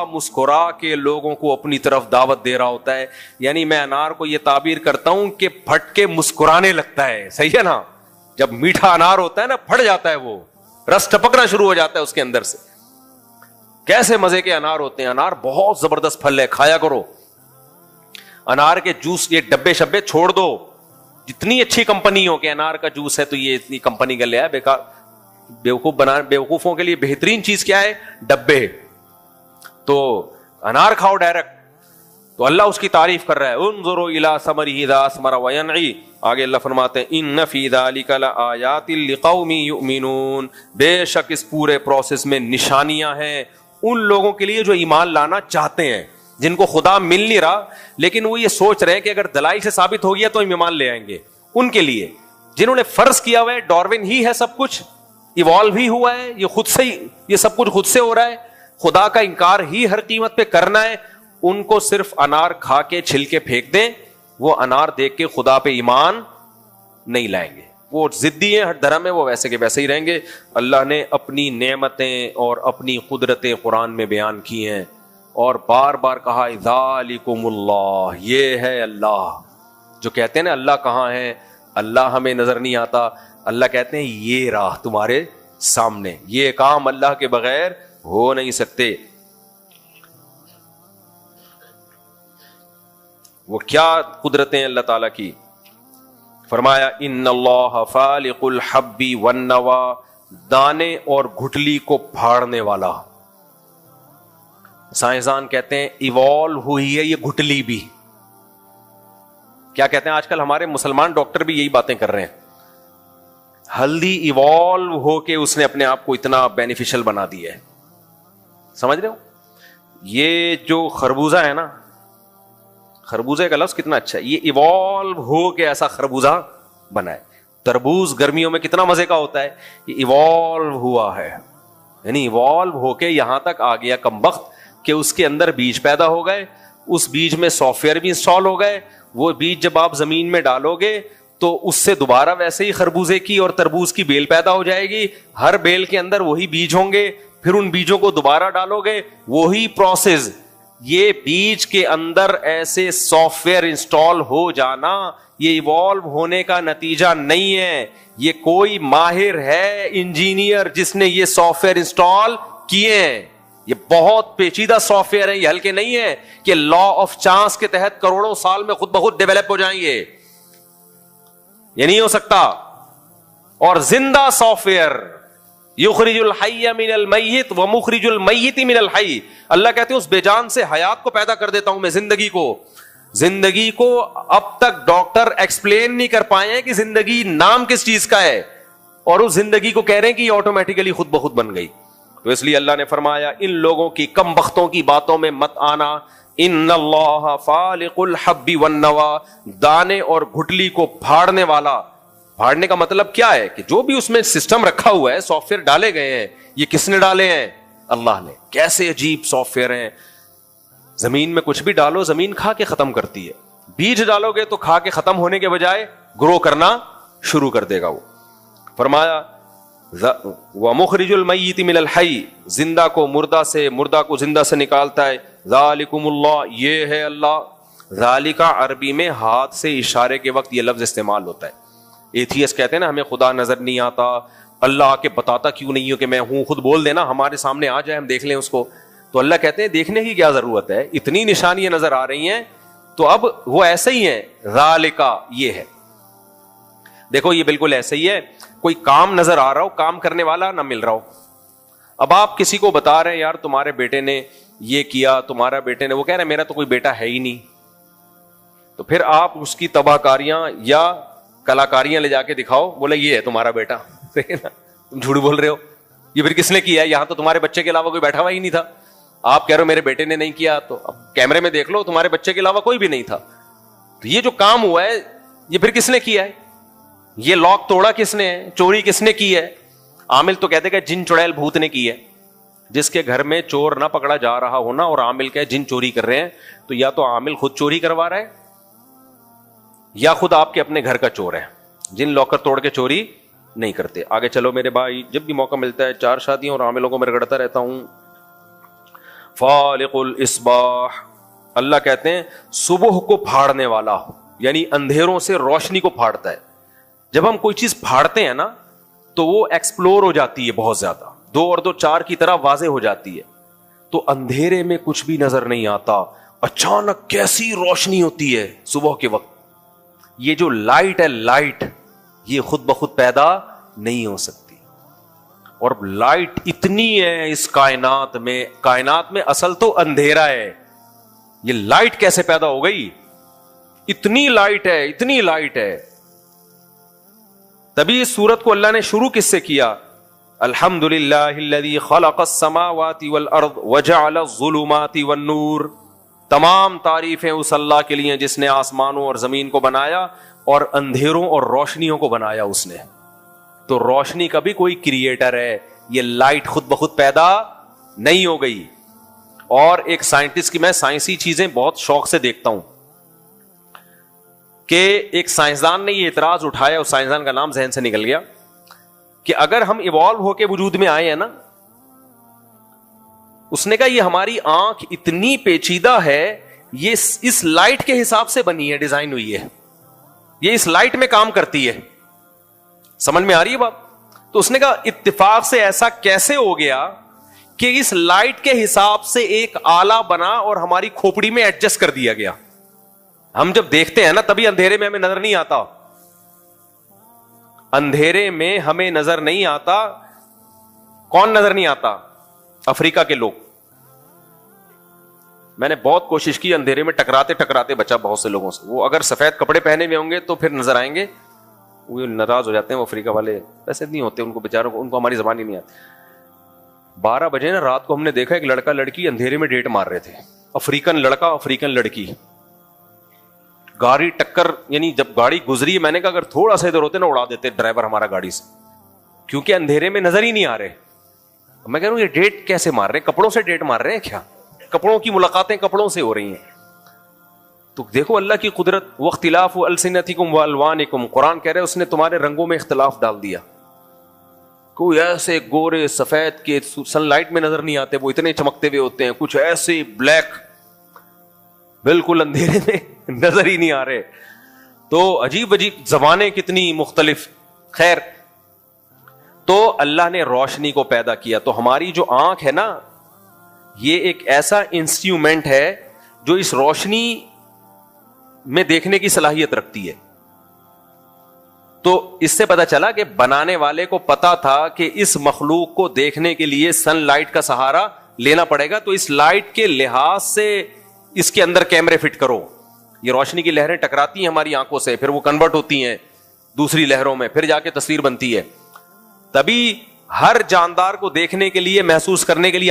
مسکرا کے لوگوں کو اپنی طرف دعوت دے رہا ہوتا ہے. یعنی میں انار کو یہ تعبیر کرتا ہوں کہ پھٹ کے مسکرانے لگتا ہے. صحیح ہے نا؟ جب میٹھا انار ہوتا ہے نا, پھٹ جاتا ہے, وہ رس ٹپکنا شروع ہو جاتا ہے اس کے اندر سے. کیسے مزے کے انار ہوتے ہیں. انار بہت زبردست پھل ہے, کھایا کرو. انار کے جوس, یہ ڈبے شبے چھوڑ دو. جتنی اچھی کمپنی ہو کہ انار کا جوس ہے تو یہ اتنی کمپنی کا لیا ہے, بیکار. بیوقوفوں کے لیے بہترین چیز کیا ہے؟ ڈبے. تو انار کھاؤ ڈائریکٹ. تو اللہ اس کی تعریف کر رہا ہے, انظروا الی ثمرہ اذا اثمر وینعی. آگے اللہ فرماتے ہیں ان فی ذلک لآیات لقوم یؤمنون. بے شک اس پورے پروسیس میں نشانیاں ہیں ان لوگوں کے لیے جو ایمان لانا چاہتے ہیں, جن کو خدا مل نہیں رہا لیکن وہ یہ سوچ رہے ہیں کہ اگر دلائل سے ثابت ہو گیا تو ہم ایمان لے آئیں گے. ان کے لیے جنہوں نے فرض کیا ہوا ہے ڈاروین ہی ہے سب کچھ, ایوالو ہی ہوا ہے, یہ خود سے ہی, یہ سب کچھ خود سے ہو رہا ہے, خدا کا انکار ہی ہر قیمت پہ کرنا ہے. ان کو صرف انار کھا کے چھل کے پھینک دیں, وہ انار دیکھ کے خدا پہ ایمان نہیں لائیں گے. وہ ضدی ہیں, ہر دھرم ہے, وہ ویسے کے ویسے ہی رہیں گے. اللہ نے اپنی نعمتیں اور اپنی قدرتیں قرآن میں بیان کی ہیں اور بار بار کہا ذالکم اللہ, یہ ہے اللہ. جو کہتے ہیں نا اللہ کہاں ہے, اللہ ہمیں نظر نہیں آتا, اللہ کہتے ہیں یہ راہ تمہارے سامنے, یہ کام اللہ کے بغیر ہو نہیں سکتے. وہ کیا قدرتیں اللہ تعالیٰ کی. فرمایا ان اللہ فالق الحب والنوى, دانے اور گھٹلی کو پھاڑنے والا. سائنسدان کہتے ہیں ایوالو ہوئی ہے یہ گھٹلی بھی. کیا کہتے ہیں آج کل ہمارے مسلمان ڈاکٹر بھی یہی باتیں کر رہے ہیں, ہلدی ایوالو ہو کے اس نے اپنے آپ کو اتنا بینیفیشل بنا دیا ہے. سمجھ رہے ہو؟ یہ جو خربوزہ ہے نا, خربوزے کا لفظ کتنا اچھا ہے, یہ ایوالو ہو کے ایسا خربوزہ بنا ہے. تربوز گرمیوں میں کتنا مزے کا ہوتا ہے, یہ ایوالو ہوا ہے. یعنی ایوالو ہو کے یہاں تک آ گیا کمبخت کہ اس کے اندر بیج پیدا ہو گئے, اس بیج میں سافٹ ویئر بھی انسٹال ہو گئے. وہ بیج جب آپ زمین میں ڈالو گے تو اس سے دوبارہ ویسے ہی خربوزے کی اور تربوز کی بیل پیدا ہو جائے گی. ہر بیل کے اندر وہی بیج ہوں گے, پھر ان بیجوں کو دوبارہ ڈالو گے, وہی پروسیس. یہ بیج کے اندر ایسے سافٹ ویئر انسٹال ہو جانا یہ ایوالو ہونے کا نتیجہ نہیں ہے. یہ کوئی ماہر ہے انجینئر جس نے یہ سافٹ ویئر انسٹال کیے ہیں. یہ بہت پیچیدہ سافٹ ویئر ہے, یہ ہلکے نہیں ہے کہ لا آف چانس کے تحت کروڑوں سال میں خود بخود ڈیولپ ہو جائیں گے. یہ نہیں ہو سکتا. اور زندہ سافٹ ویئر, یخرج الحی من المیت ومخرج المیت من الحی. اللہ کہتے ہیں اس بے جان سے حیات کو پیدا کر دیتا ہوں میں, زندگی کو. زندگی کو اب تک ڈاکٹر ایکسپلین نہیں کر پائے ہیں کہ زندگی نام کس چیز کا ہے, اور اس زندگی کو کہہ رہے ہیں کہ یہ آٹومیٹیکلی خود بخود بن گئی. تو اس لیے اللہ نے فرمایا ان لوگوں کی کم بختوں کی باتوں میں مت آنا. ان اللہ فالق الحب والنوى, دانے اور گھٹلی کو پھاڑنے والا. پھاڑنے کا مطلب کیا ہے کہ جو بھی اس میں سسٹم رکھا ہوا ہے, سافٹ ویئر ڈالے گئے ہیں, یہ کس نے ڈالے ہیں؟ اللہ نے. کیسے عجیب سافٹ ویئر ہیں. زمین میں کچھ بھی ڈالو زمین کھا کے ختم کرتی ہے, بیج ڈالو گے تو کھا کے ختم ہونے کے بجائے گرو کرنا شروع کر دے گا. وہ فرمایا وَمُخْرِجُ الْمَيِّتِ مِنَ الْحَيِّ, زندہ کو مردہ سے, مردہ کو زندہ سے نکالتا ہے. ذَلِكُمُ اللَّهُ, یہ ہے اللہ. ذَلِكَ عربی میں ہاتھ سے اشارے کے وقت یہ لفظ استعمال ہوتا ہے. ایتھیس کہتے ہیں نا ہمیں خدا نظر نہیں آتا, اللہ آ کے بتاتا کیوں نہیں ہو کہ میں ہوں, خود بول دینا ہمارے سامنے آ جائے ہم دیکھ لیں اس کو. تو اللہ کہتے ہیں دیکھنے کی کیا ضرورت ہے, اتنی نشانیاں نظر آ رہی ہیں تو اب وہ ایسے ہی ہیں. ذَلِكَ یہ ہے. دیکھو یہ بالکل ایسے ہی ہے, کوئی کام نظر آ رہا ہو, کام کرنے والا نہ مل رہا ہو. اب آپ کسی کو بتا رہے ہیں یار تمہارے بیٹے نے یہ کیا, تمہارا بیٹے نے وہ, کہہ رہے ہیں میرا تو کوئی بیٹا ہے ہی نہیں. تو پھر آپ اس کی تباہ کاریاں یا کلاکاریاں لے جا کے دکھاؤ, بولے یہ ہے تمہارا بیٹا. تم جھوٹ بول رہے ہو, یہ پھر کس نے کیا ہے؟ یہاں تو تمہارے بچے کے علاوہ کوئی بیٹھا ہوا ہی نہیں تھا. آپ کہہ رہے ہو میرے بیٹے نے نہیں کیا, تو اب کیمرے میں دیکھ لو تمہارے بچے کے علاوہ کوئی بھی نہیں تھا. تو یہ جو کام ہوا ہے یہ پھر کس نے کیا ہے؟ یہ لاک توڑا کس نے ہے؟ چوری کس نے کی ہے؟ عامل تو کہتے کہ جن چڑیل بھوت نے کی ہے. جس کے گھر میں چور نہ پکڑا جا رہا ہونا اور عامل کہ جن چوری کر رہے ہیں, تو یا تو عامل خود چوری کروا رہا ہے یا خود آپ کے اپنے گھر کا چور ہے. جن لاکر توڑ کے چوری نہیں کرتے. آگے چلو میرے بھائی, جب بھی موقع ملتا ہے 4 شادیوں اور عاملوں کو میں رگڑتا رہتا ہوں. فالق الاصباح، اللہ کہتے ہیں صبح کو پھاڑنے والا، یعنی اندھیروں سے روشنی کو پھاڑتا ہے. جب ہم کوئی چیز پھاڑتے ہیں نا تو وہ ایکسپلور ہو جاتی ہے بہت زیادہ، 2 اور 2 4 کی طرح واضح ہو جاتی ہے. تو اندھیرے میں کچھ بھی نظر نہیں آتا، اچانک کیسی روشنی ہوتی ہے صبح کے وقت. یہ جو لائٹ ہے، لائٹ یہ خود بخود پیدا نہیں ہو سکتی. اور لائٹ اتنی ہے اس کائنات میں اصل تو اندھیرا ہے. یہ لائٹ کیسے پیدا ہو گئی؟ اتنی لائٹ ہے، اتنی لائٹ ہے. تبھی اس سورت کو اللہ نے شروع کس سے کیا؟ الحمدللہ الذی خلق السماوات والارض وجعل الظلمات والنور. تمام تعریفیں اس اللہ کے لیے جس نے آسمانوں اور زمین کو بنایا اور اندھیروں اور روشنیوں کو بنایا اس نے. تو روشنی کا بھی کوئی کریٹر ہے، یہ لائٹ خود بخود پیدا نہیں ہو گئی. اور ایک سائنٹسٹ کی، میں سائنسی چیزیں بہت شوق سے دیکھتا ہوں، کہ ایک سائنسدان نے یہ اعتراض اٹھایا، اس سائنسدان کا نام ذہن سے نکل گیا، کہ اگر ہم ایوالو ہو کے وجود میں آئے ہیں نا، اس نے کہا یہ ہماری آنکھ اتنی پیچیدہ ہے، یہ اس لائٹ کے حساب سے بنی ہے، ڈیزائن ہوئی ہے، یہ اس لائٹ میں کام کرتی ہے. سمجھ میں آ رہی ہے بات؟ تو اس نے کہا اتفاق سے ایسا کیسے ہو گیا کہ اس لائٹ کے حساب سے ایک آلہ بنا اور ہماری کھوپڑی میں ایڈجسٹ کر دیا گیا. ہم جب دیکھتے ہیں نا تبھی اندھیرے میں ہمیں نظر نہیں آتا، اندھیرے میں ہمیں نظر نہیں آتا. کون نظر نہیں آتا؟ افریقہ کے لوگ. میں نے بہت کوشش کی، اندھیرے میں ٹکراتے ٹکراتے بچا بہت سے لوگوں سے. وہ اگر سفید کپڑے پہنے ہوئے ہوں گے تو پھر نظر آئیں گے، وہ ناراض ہو جاتے ہیں. وہ افریقہ والے ویسے نہیں ہوتے، ان کو بیچاروں کو، ان کو ہماری زبان ہی نہیں آتی. 12 بجے نا رات کو ہم نے دیکھا ایک لڑکا لڑکی اندھیرے میں ڈیٹ مار رہے تھے، افریقن لڑکا افریقن لڑکی. گاڑی ٹکر، یعنی جب گاڑی گزری میں نے کہا اگر تھوڑا سا ادھر ہوتے نا اڑا دیتے ڈرائیور ہمارا گاڑی سے، کیونکہ اندھیرے میں نظر ہی نہیں آ رہے. میں کہہ رہا ہوں یہ ڈیٹ کیسے مار رہے ہیں؟ کپڑوں سے ڈیٹ مار رہے ہیں کیا؟ کپڑوں کی ملاقاتیں کپڑوں سے ہو رہی ہیں. تو دیکھو اللہ کی قدرت. واختلاف السنتکم والوانکم، قرآن کہہ رہے اس نے تمہارے رنگوں میں اختلاف ڈال دیا. کوئی ایسے گورے سفید کے سن لائٹ میں نظر نہیں آتے، وہ اتنے چمکتے ہوئے ہوتے ہیں، کچھ ایسے بلیک بالکل اندھیرے میں نظر ہی نہیں آ رہے. تو عجیب عجیب زبانیں کتنی مختلف. خیر، تو اللہ نے روشنی کو پیدا کیا. تو ہماری جو آنکھ ہے نا، یہ ایک ایسا انسٹرومنٹ ہے جو اس روشنی میں دیکھنے کی صلاحیت رکھتی ہے. تو اس سے پتا چلا کہ بنانے والے کو پتا تھا کہ اس مخلوق کو دیکھنے کے لیے سن لائٹ کا سہارا لینا پڑے گا، تو اس لائٹ کے لحاظ سے اس کے اندر کیمرے فٹ کرو. یہ روشنی کی لہریں ٹکراتی ہیں ہماری آنکھوں سے، پھر وہ کنورٹ ہوتی ہیں دوسری لہروں میں، پھر جا کے تصویر بنتی ہے. تبھی ہر جاندار کو دیکھنے کے لیے، محسوس کرنے کے لیے